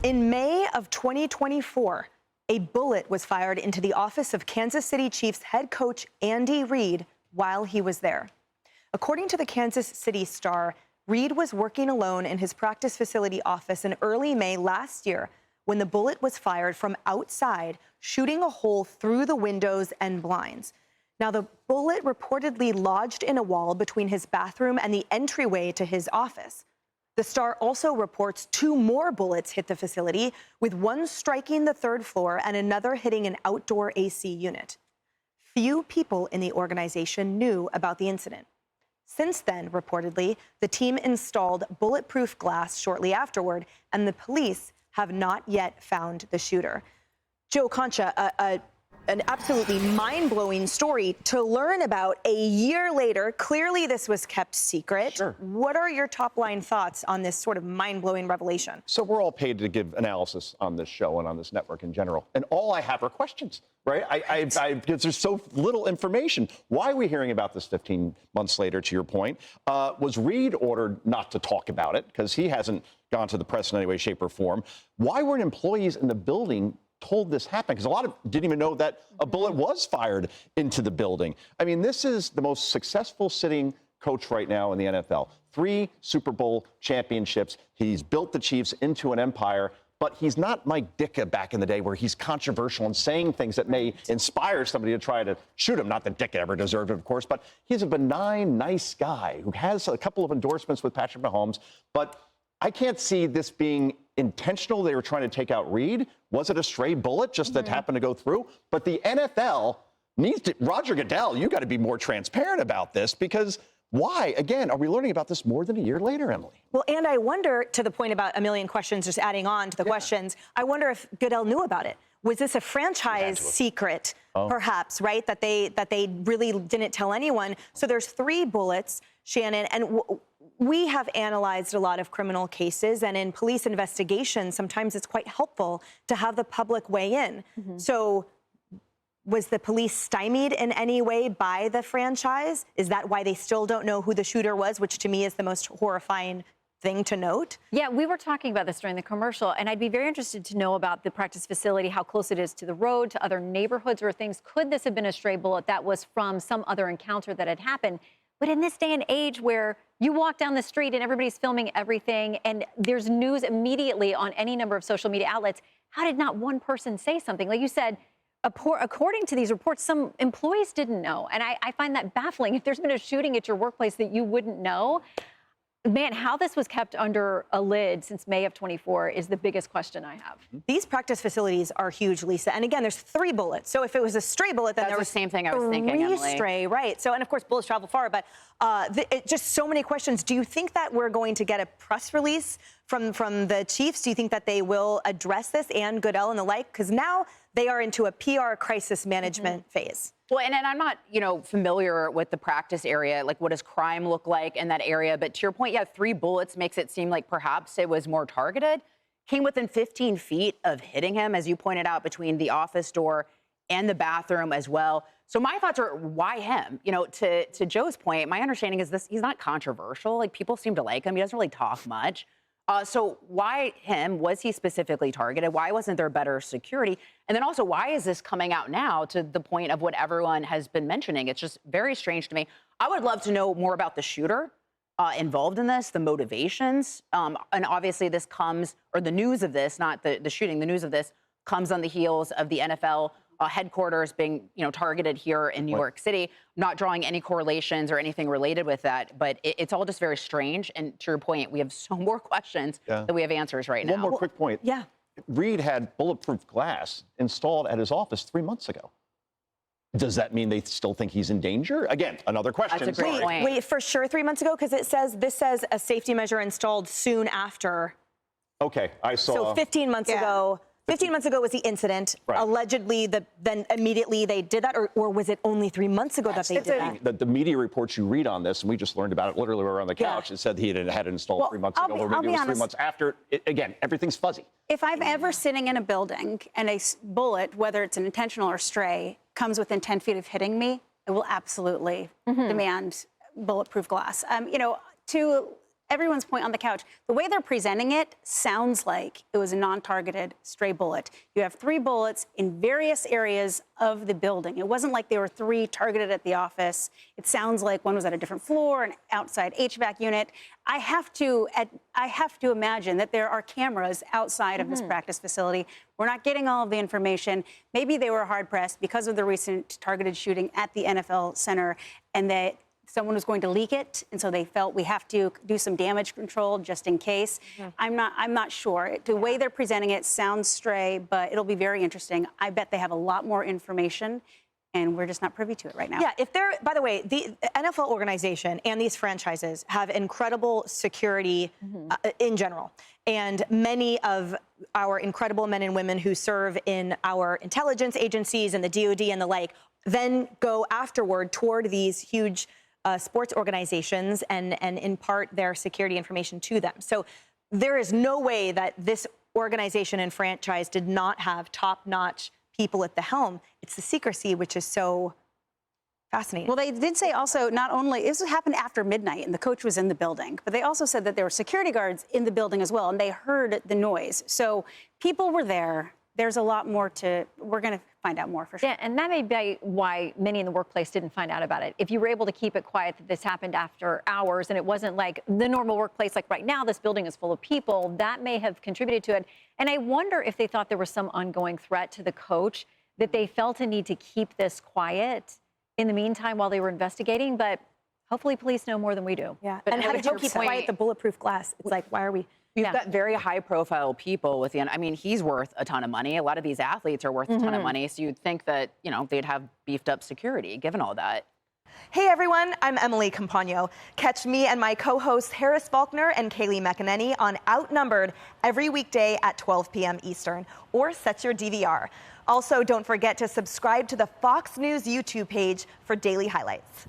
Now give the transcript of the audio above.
In May of 2024, a bullet was fired into the office of Kansas City Chiefs head coach Andy Reid while he was there. According to the Kansas City Star, Reid was working alone in his practice facility office in early May last year when the bullet was fired from outside, shooting a hole through the windows and blinds. Now, the bullet reportedly lodged in a wall between his bathroom and the entryway to his office. The Star also reports 2 more bullets hit the facility, with one striking the 3rd floor and another hitting an outdoor AC unit. Few people in the organization knew about the incident. Since then, reportedly, the team installed bulletproof glass shortly afterward, and the police have not yet found the shooter. Joe Concha, an absolutely mind-blowing story to learn about a year later. Clearly, this was kept secret. Sure. What are your top-line thoughts on this sort of mind-blowing revelation? So we're all paid to give analysis on this show and on this network in general. And all I have are questions, right? Because there's so little information. Why are we hearing about this 15 months later, to your point? Was Reid ordered not to talk about it because he hasn't gone to the press in any way, shape, or form? Why weren't employees in the building told this happened? Because a lot of didn't even know that a bullet was fired into the building. I mean, this is the most successful sitting coach right now in the NFL. 3 Super Bowl championships. He's built the Chiefs into an empire, but he's not Mike Ditka back in the day where he's controversial and saying things that may inspire somebody to try to shoot him. Not that Ditka ever deserved it, of course, but he's a benign, nice guy who has a couple of endorsements with Patrick Mahomes. But I can't see this being intentional. They were trying to take out Reid. Was it a stray bullet just that happened to go through? But the NFL needs to, Roger Goodell, you got to be more transparent about this, because why, again, are we learning about this more than a year later, Emily? Well, and I wonder, to the point about a million questions, just adding on to the questions, I wonder if Goodell knew about it. Was this a franchise secret, perhaps, right, that they really didn't tell anyone? So there's 3 bullets, Shannon, and we have analyzed a lot of criminal cases, and in police investigations, sometimes it's quite helpful to have the public weigh in. So was the police stymied in any way by the franchise? Is that why they still don't know who the shooter was, which to me is the most horrifying thing to note? Yeah, we were talking about this during the commercial, and I'd be very interested to know about the practice facility, how close it is to the road, to other neighborhoods or things. Could this have been a stray bullet that was from some other encounter that had happened? But in this day and age where you walk down the street and everybody's filming everything and there's news immediately on any number of social media outlets, how did not one person say something? Like you said, according to these reports, some employees didn't know. And I find that baffling. If there's been a shooting at your workplace that you wouldn't know, man, how this was kept under a lid since May of 24 is the biggest question I have. These practice facilities are huge, Lisa. And again, there's 3 bullets. So if it was a stray bullet, then That's there was the same thing I was thinking, 3 Emily. stray, right? So, and of course, bullets travel far, but just so many questions. Do you think that we're going to get a press release from the Chiefs? Do you think that they will address this, and Goodell and the like? Because now they are into a PR crisis management phase. Well, and I'm not, familiar with the practice area. Like, what does crime look like in that area? But to your point, yeah, 3 bullets makes it seem like perhaps it was more targeted. Came within 15 feet of hitting him, as you pointed out, between the office door and the bathroom as well. So my thoughts are, why him? To Joe's point, my understanding is he's not controversial. Like, people seem to like him. He doesn't really talk much. So why him? Was he specifically targeted? Why wasn't there better security? And then also, why is this coming out now, to the point of what everyone has been mentioning? It's just very strange to me. I would love to know more about the shooter involved in this, the motivations. And obviously this comes, or the news of this, not the shooting, the news of this comes on the heels of the NFL headquarters being, targeted here in New York City. Not drawing any correlations or anything related with that, but it's all just very strange. And to your point, we have so more questions than we have answers right now. One more quick point. Yeah. Reid had bulletproof glass installed at his office 3 months ago. Does that mean they still think he's in danger? Again, another question. That's a great point. Wait, for sure 3 months ago? Because this says a safety measure installed soon after. Okay, I saw. So 15 months ago. 15 months ago was the incident. Right. Allegedly, then immediately they did that, or was it only 3 months ago that they did that? The media reports you read on this, and we just learned about it literally we were on the couch. It said he had it installed 3 months ago, or maybe it was 3 months after. Again, everything's fuzzy. If I'm ever sitting in a building and a bullet, whether it's an intentional or stray, comes within 10 feet of hitting me, I will absolutely demand bulletproof glass. To everyone's point on the couch, the way they're presenting it sounds like it was a non-targeted stray bullet. You have 3 bullets in various areas of the building. It wasn't like there were 3 targeted at the office. It sounds like one was at a different floor, an outside HVAC unit. I have to imagine that there are cameras outside of this practice facility. We're not getting all of the information. Maybe they were hard-pressed because of the recent targeted shooting at the NFL Center, and that someone was going to leak it, and so they felt we have to do some damage control just in case. I'm not sure. The way they're presenting it sounds stray, but it'll be very interesting. I bet they have a lot more information, and we're just not privy to it right now. Yeah, if they're, by the way, the NFL organization and these franchises have incredible security in general. And many of our incredible men and women who serve in our intelligence agencies and the DoD and the like then go afterward toward these huge sports organizations and impart their security information to them. So there is no way that this organization and franchise did not have top-notch people at the helm. It's the secrecy which is so fascinating. Well, they did say also not only, this happened after midnight and the coach was in the building, but they also said that there were security guards in the building as well, and they heard the noise. So people were there. There's a lot more we're going to find out more for sure. Yeah, and that may be why many in the workplace didn't find out about it. If you were able to keep it quiet that this happened after hours and it wasn't like the normal workplace, like right now, this building is full of people, that may have contributed to it. And I wonder if they thought there was some ongoing threat to the coach, that they felt a need to keep this quiet in the meantime while they were investigating. But hopefully police know more than we do. Yeah, But and how did you keep quiet the bulletproof glass? It's like, why are we? You've got very high-profile people with the. I mean, he's worth a ton of money. A lot of these athletes are worth a ton of money. So you'd think that they'd have beefed-up security, given all that. Hey everyone, I'm Emily Campagno. Catch me and my co-hosts Harris Faulkner and Kaylee McEnany on Outnumbered every weekday at 12 p.m. Eastern, or set your DVR. Also, don't forget to subscribe to the Fox News YouTube page for daily highlights.